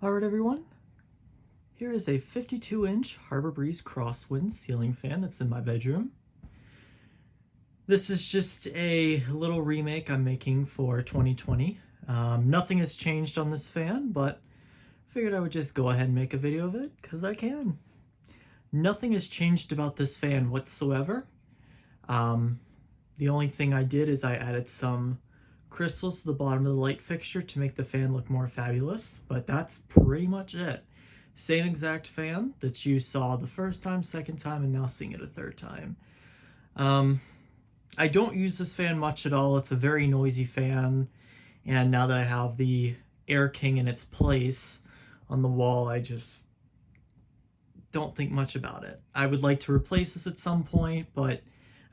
Alright everyone, here is a 52-inch Harborbreeze Crosswinds ceiling fan that's in my bedroom. This is just a little remake I'm making for 2020. Nothing has changed on this fan, but I figured I would just go ahead and make a video of it, because I can. Nothing has changed about this fan whatsoever. The only thing I did is I added some crystals to the bottom of the light fixture to make the fan look more fabulous, but that's pretty much it. Same exact fan that you saw the first time, second time, and now seeing it a third time. I don't use this fan much at all. It's a very noisy fan, and now that I have the Air King in its place on the wall, I just don't think much about it. I would like to replace this at some point, but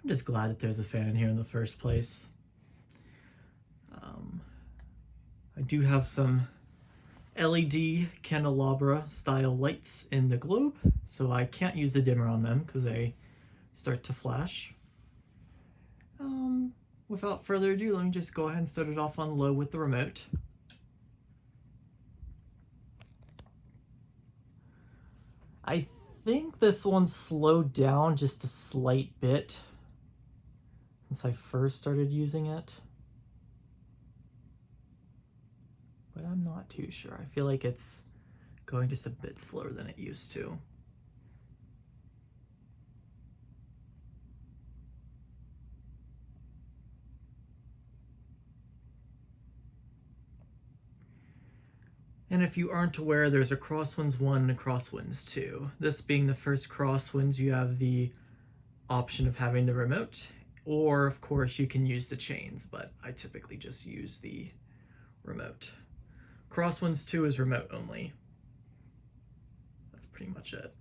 I'm just glad that there's a fan in here in the first place. I do have some LED candelabra style lights in the globe, so I can't use the dimmer on them because they start to flash. Without further ado, let me just go ahead and start it off on low with the remote. I think this one slowed down just a slight bit since I first started using it, but I'm not too sure. I feel like it's going just a bit slower than it used to. And if you aren't aware, there's a Crosswinds 1 and a Crosswinds 2. This being the first Crosswinds, you have the option of having the remote, or of course you can use the chains, but I typically just use the remote. Crosswinds 2 is remote only. That's pretty much it.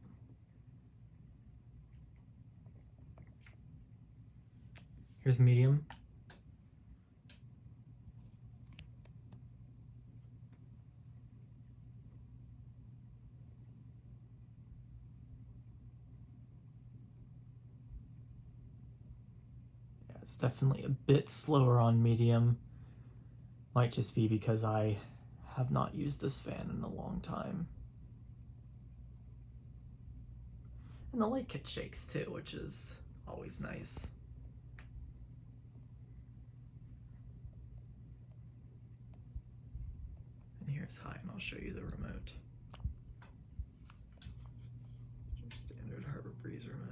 Here's medium. Yeah, it's definitely a bit slower on medium. Might just be because I have not used this fan in a long time. And the light kit shakes too, which is always nice. And here's high, and I'll show you the remote. Just standard Harborbreeze remote.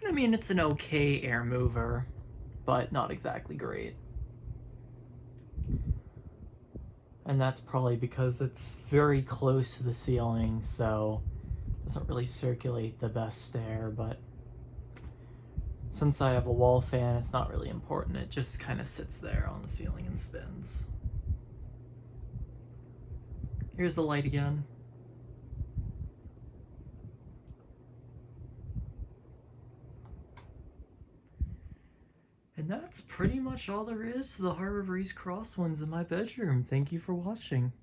I mean, it's an okay air mover, but not exactly great. And that's probably because it's very close to the ceiling, so it doesn't really circulate the best air, but since I have a wall fan, it's not really important. It just kind of sits there on the ceiling and spins. Here's the light again. And that's pretty much all there is to the Harborbreeze Crosswinds in my bedroom. Thank you for watching.